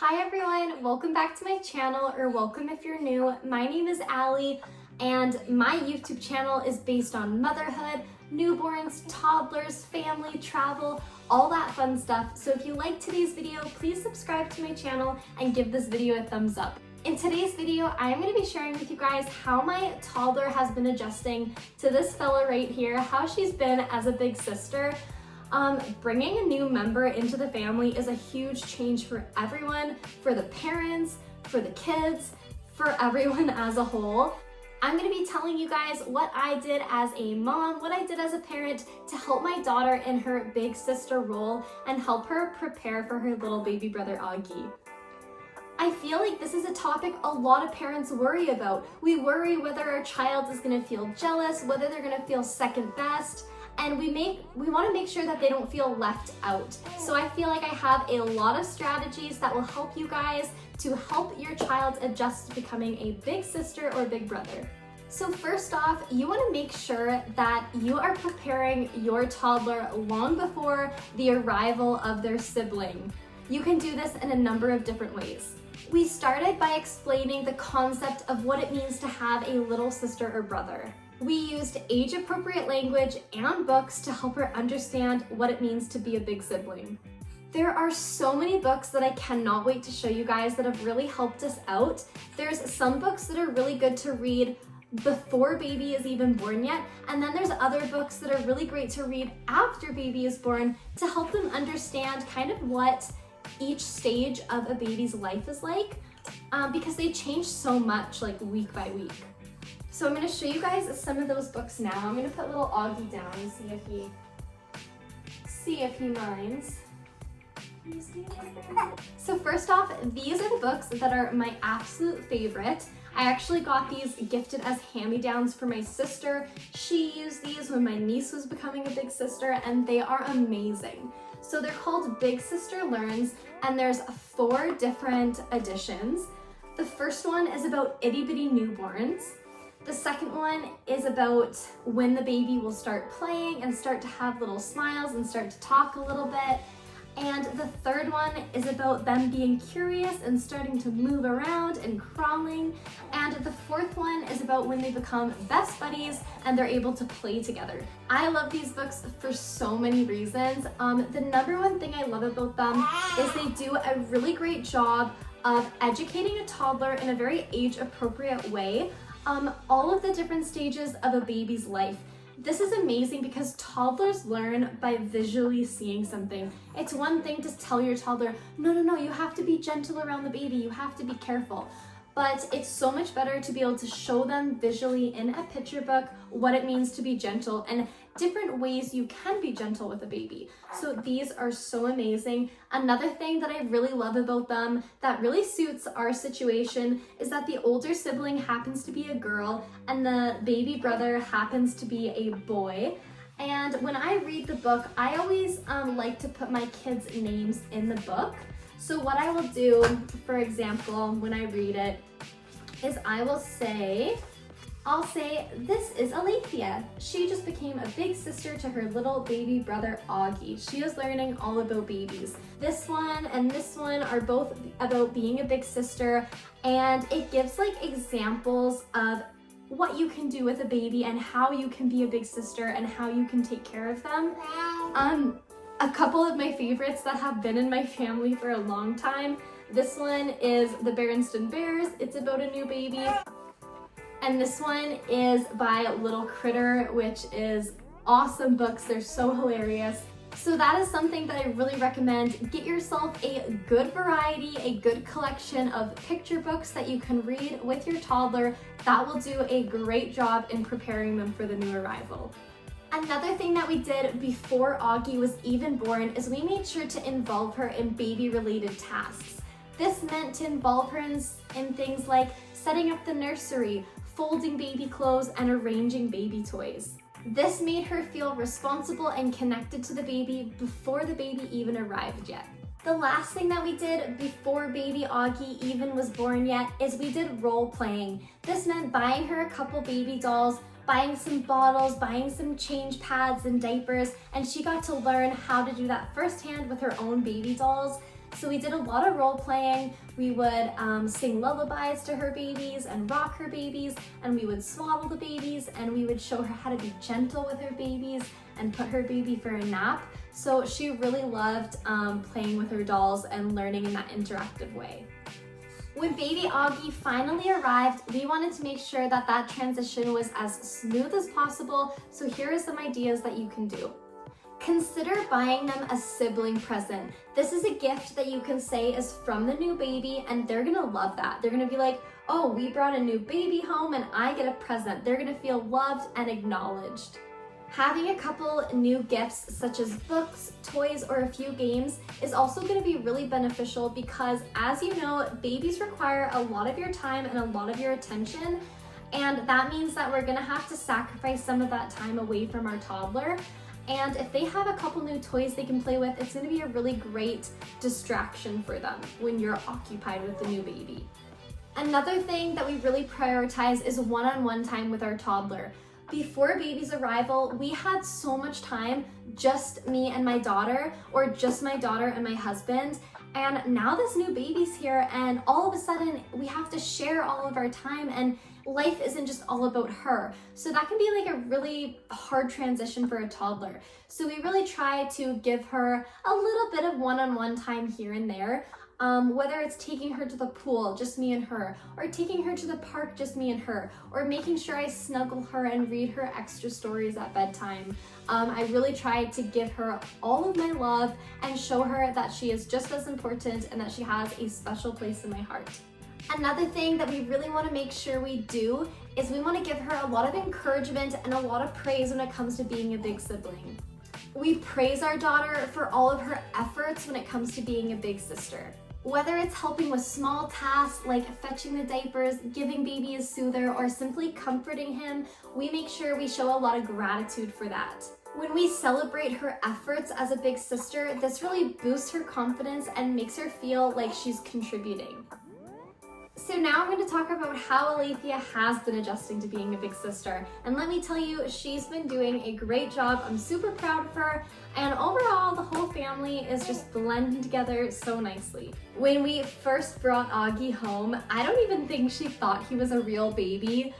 Hi everyone, welcome back to my channel, or welcome if you're new. My name is Allie, and my YouTube channel is based on motherhood, newborns, toddlers, family, travel, all that fun stuff. So if you like today's video, please subscribe to my channel and give this video a thumbs up. In today's video, I'm going to be sharing with you guys how my toddler has been adjusting to this fella right here, how she's been as a big sister. Bringing a new member into the family is a huge change for everyone, for the parents, for the kids, for everyone as a whole. I'm going to be telling you guys what I did as a mom, what I did as a parent to help my daughter in her big sister role and help her prepare for her little baby brother Augie. I feel like this is a topic a lot of parents worry about. We worry whether our child is going to feel jealous, whether they're going to feel second best, and we want to make sure that they don't feel left out. So I feel like I have a lot of strategies that will help you guys to help your child adjust to becoming a big sister or big brother. So first off, you want to make sure that you are preparing your toddler long before the arrival of their sibling. You can do this in a number of different ways. We started by explaining the concept of what it means to have a little sister or brother. We used age-appropriate language and books to help her understand what it means to be a big sibling. There are so many books that I cannot wait to show you guys that have really helped us out. There's some books that are really good to read before baby is even born yet, and then there's other books that are really great to read after baby is born to help them understand kind of what each stage of a baby's life is like, because they change so much like week by week. So I'm going to show you guys some of those books now. I'm going to put little Augie down and see if he minds. So first off, these are the books that are my absolute favorite. I actually got these gifted as hand-me-downs for my sister. She used these when my niece was becoming a big sister, and they are amazing. So they're called Big Sister Learns, and there's 4 different editions. The first one is about itty-bitty newborns. The second one is about when the baby will start playing and start to have little smiles and start to talk a little bit. And the third one is about them being curious and starting to move around and crawling. And the fourth one is about when they become best buddies and they're able to play together. I love these books for so many reasons. The number one thing I love about them is they do a really great job of educating a toddler in a very age-appropriate way. All of the different stages of a baby's life. This is amazing because toddlers learn by visually seeing something. It's one thing to tell your toddler, no, you have to be gentle around the baby, you have to be careful. But it's so much better to be able to show them visually in a picture book what it means to be gentle and different ways you can be gentle with a baby. So these are so amazing. Another thing that I really love about them that really suits our situation is that the older sibling happens to be a girl and the baby brother happens to be a boy. And when I read the book, I always like to put my kids' names in the book. So what I will do, for example, when I read it, is I'll say, this is Alethea. She just became a big sister to her little baby brother Augie. She is learning all about babies. This one and this one are both about being a big sister, and it gives like examples of what you can do with a baby and how you can be a big sister and how you can take care of them. A couple of my favorites that have been in my family for a long time. This one is The Berenstain Bears. It's about a new baby. And this one is by Little Critter, which is awesome books. They're so hilarious. So that is something that I really recommend. Get yourself a good variety, a good collection of picture books that you can read with your toddler. That will do a great job in preparing them for the new arrival. Another thing that we did before Augie was even born is we made sure to involve her in baby-related tasks. This meant to involve her in things like setting up the nursery, folding baby clothes, and arranging baby toys. This made her feel responsible and connected to the baby before the baby even arrived yet. The last thing that we did before baby Augie even was born yet is we did role playing. This meant buying her a couple baby dolls, buying some bottles, buying some change pads and diapers, and she got to learn how to do that firsthand with her own baby dolls. So we did a lot of role playing. We would sing lullabies to her babies and rock her babies, and we would swaddle the babies, and we would show her how to be gentle with her babies and put her baby for a nap. So she really loved playing with her dolls and learning in that interactive way. When baby Augie finally arrived, we wanted to make sure that that transition was as smooth as possible, so here are some ideas that you can do. Consider buying them a sibling present. This is a gift that you can say is from the new baby, and they're gonna love that. They're gonna be like, oh, we brought a new baby home and I get a present. They're gonna feel loved and acknowledged. Having a couple new gifts such as books, toys, or a few games is also going to be really beneficial because, as you know, babies require a lot of your time and a lot of your attention, and that means that we're going to have to sacrifice some of that time away from our toddler. And if they have a couple new toys they can play with, it's going to be a really great distraction for them when you're occupied with the new baby. Another thing that we really prioritize is one-on-one time with our toddler. Before baby's arrival, we had so much time, just me and my daughter, or just my daughter and my husband. And now this new baby's here, and all of a sudden we have to share all of our time, and life isn't just all about her. So that can be like a really hard transition for a toddler. So we really try to give her a little bit of one-on-one time here and there. Whether it's taking her to the pool, just me and her, or taking her to the park, just me and her, or making sure I snuggle her and read her extra stories at bedtime. I really try to give her all of my love and show her that she is just as important and that she has a special place in my heart. Another thing that we really want to make sure we do is we want to give her a lot of encouragement and a lot of praise when it comes to being a big sibling. We praise our daughter for all of her efforts when it comes to being a big sister. Whether it's helping with small tasks like fetching the diapers, giving baby a soother, or simply comforting him, we make sure we show a lot of gratitude for that. When we celebrate her efforts as a big sister, this really boosts her confidence and makes her feel like she's contributing. So now I'm going to talk about how Alethea has been adjusting to being a big sister. And let me tell you, she's been doing a great job. I'm super proud of her. And overall, the whole family is just blending together so nicely. When we first brought Augie home, I don't even think she thought he was a real baby.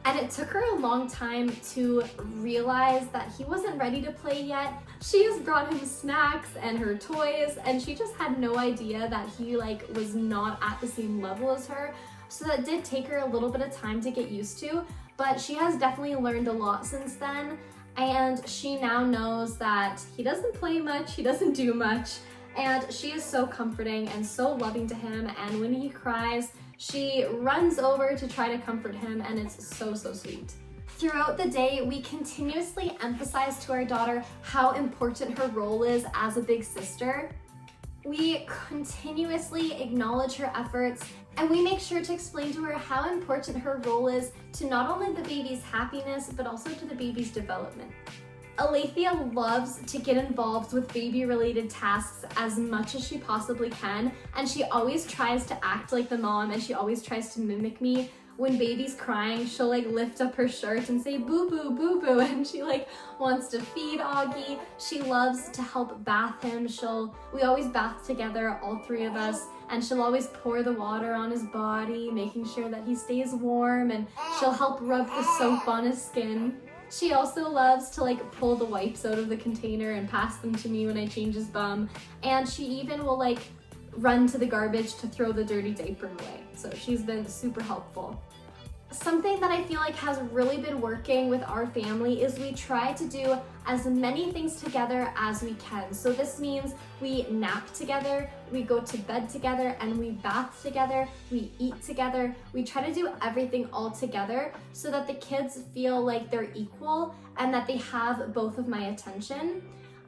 And it took her a long time to realize that he wasn't ready to play yet. She has brought him snacks and her toys, and she just had no idea that he was not at the same level as her. So that did take her a little bit of time to get used to, but she has definitely learned a lot since then. And she now knows that he doesn't play much, he doesn't do much, and she is so comforting and so loving to him. And when he cries, she runs over to try to comfort him, and it's so, so sweet. Throughout the day, we continuously emphasize to our daughter how important her role is as a big sister. We continuously acknowledge her efforts, and we make sure to explain to her how important her role is to not only the baby's happiness, but also to the baby's development. Alethea loves to get involved with baby-related tasks as much as she possibly can, and she always tries to act like the mom, and she always tries to mimic me. When baby's crying, she'll lift up her shirt and say boo boo boo boo, and she wants to feed Augie. She loves to help bath him. We always bath together, all three of us, and she'll always pour the water on his body, making sure that he stays warm, and she'll help rub the soap on his skin. She also loves to pull the wipes out of the container and pass them to me when I change his bum. And she even will run to the garbage to throw the dirty diaper away. So she's been super helpful. Something that I feel has really been working with our family is we try to do as many things together as we can. So this means we nap together, we go to bed together, and we bath together, we eat together. We try to do everything all together so that the kids feel like they're equal and that they have both of my attention.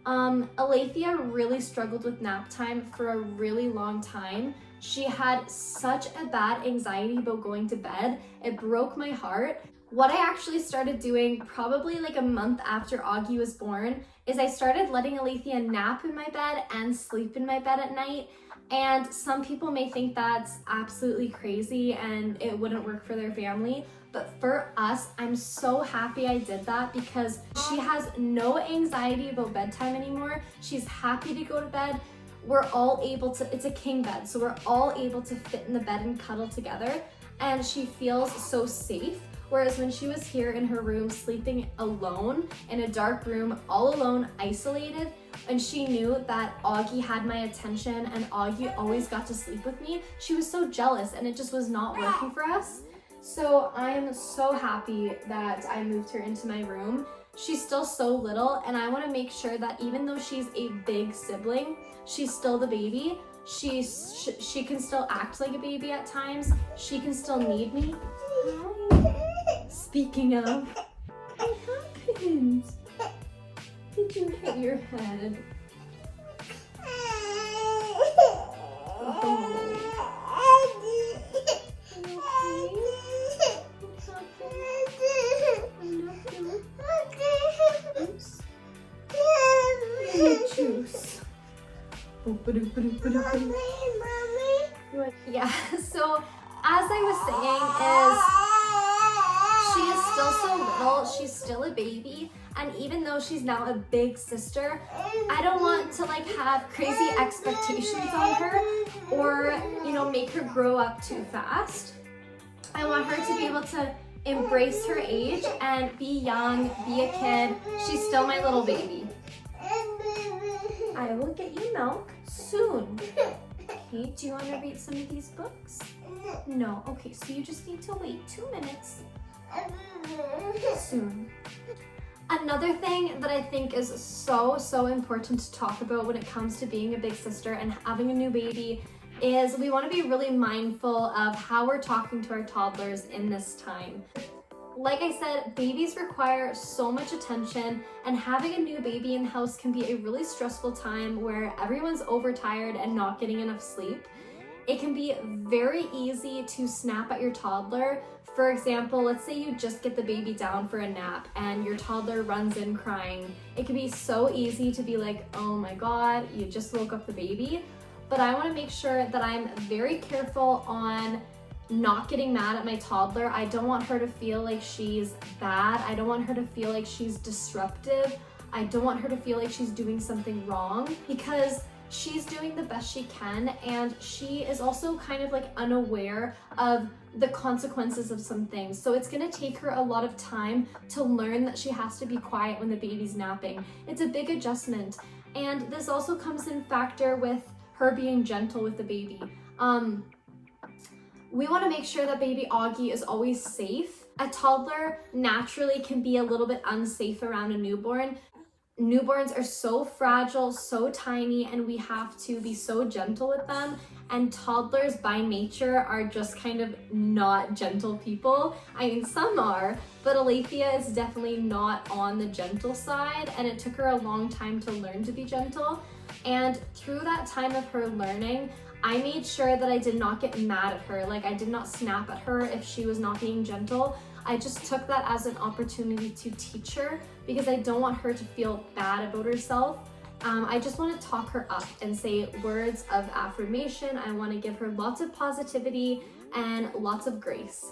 Alethea really struggled with nap time for a really long time. She had such a bad anxiety about going to bed. It broke my heart. What I actually started doing probably a month after Augie was born is I started letting Alethea nap in my bed and sleep in my bed at night. And some people may think that's absolutely crazy and it wouldn't work for their family. But for us, I'm so happy I did that because she has no anxiety about bedtime anymore. She's happy to go to bed. we're all able to, it's a king bed, so we're all able to fit in the bed and cuddle together, and she feels so safe. Whereas when she was here in her room sleeping alone in a dark room, all alone, isolated, and she knew that Augie had my attention and Augie always got to sleep with me, she was so jealous and it just was not working for us. So I'm so happy that I moved her into my room. She's still so little, and I want to make sure that even though she's a big sibling, she's still the baby. She can still act like a baby at times. She can still need me. Speaking of, what happened? Did you hit your head? Oh. Juice. Yeah, so as I was saying is she is still so little, she's still a baby, and even though she's now a big sister, I don't want to like have crazy expectations on her or, you know, make her grow up too fast. I want her to be able to embrace her age and be young, be a kid. She's still my little baby. I will get you milk soon. Okay, do you want to read some of these books? No. Okay, so you just need to wait 2 minutes. Soon. Another thing that I think is so important to talk about when it comes to being a big sister and having a new baby is we want to be really mindful of how we're talking to our toddlers in this time. Like I said, babies require so much attention, and having a new baby in the house can be a really stressful time where everyone's overtired and not getting enough sleep. It can be very easy to snap at your toddler. For example, let's say you just get the baby down for a nap and your toddler runs in crying. It can be so easy to be like, oh my God, you just woke up the baby. But I want to make sure that I'm very careful on not getting mad at my toddler. I don't want her to feel like she's bad. I don't want her to feel like she's disruptive. I don't want her to feel like she's doing something wrong, because she's doing the best she can, and she is also kind of like unaware of the consequences of some things. So it's gonna take her a lot of time to learn that she has to be quiet when the baby's napping. It's a big adjustment. And this also comes in factor with her being gentle with the baby. We want to make sure that baby Augie is always safe. A toddler naturally can be a little bit unsafe around a newborn. Newborns are so fragile, so tiny, and we have to be so gentle with them. And toddlers by nature are just kind of not gentle people. I mean, some are, but Alethea is definitely not on the gentle side, and it took her a long time to learn to be gentle. And through that time of her learning, I made sure that I did not get mad at her. Like, I did not snap at her if she was not being gentle. I just took that as an opportunity to teach her, because I don't want her to feel bad about herself. I just want to talk her up and say words of affirmation. I want to give her lots of positivity and lots of grace.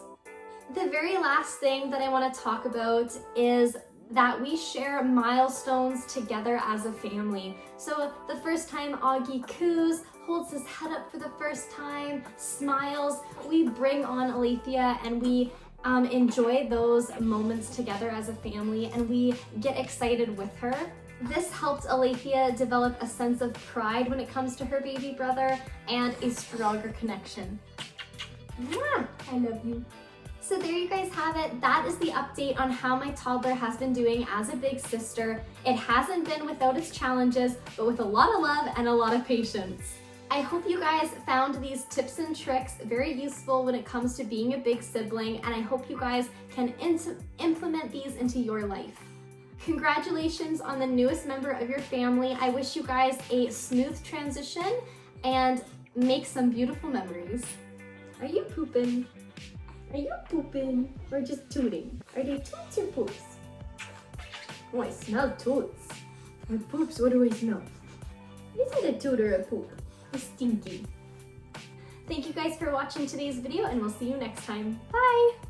The very last thing that I want to talk about is that we share milestones together as a family. So the first time Augie coos, holds his head up for the first time, smiles, we bring on Alethea and we enjoy those moments together as a family, and we get excited with her. This helped Alethea develop a sense of pride when it comes to her baby brother and a stronger connection. Mwah! I love you. So there you guys have it. That is the update on how my toddler has been doing as a big sister. It hasn't been without its challenges, but with a lot of love and a lot of patience. I hope you guys found these tips and tricks very useful when it comes to being a big sibling, and I hope you guys can implement these into your life. Congratulations on the newest member of your family. I wish you guys a smooth transition and make some beautiful memories. Are you pooping? Are you pooping or just tooting? Are they toots or poops? Oh, I smell toots. Or poops, what do I smell? Is it a toot or a poop? It's stinky. Thank you guys for watching today's video, and we'll see you next time. Bye!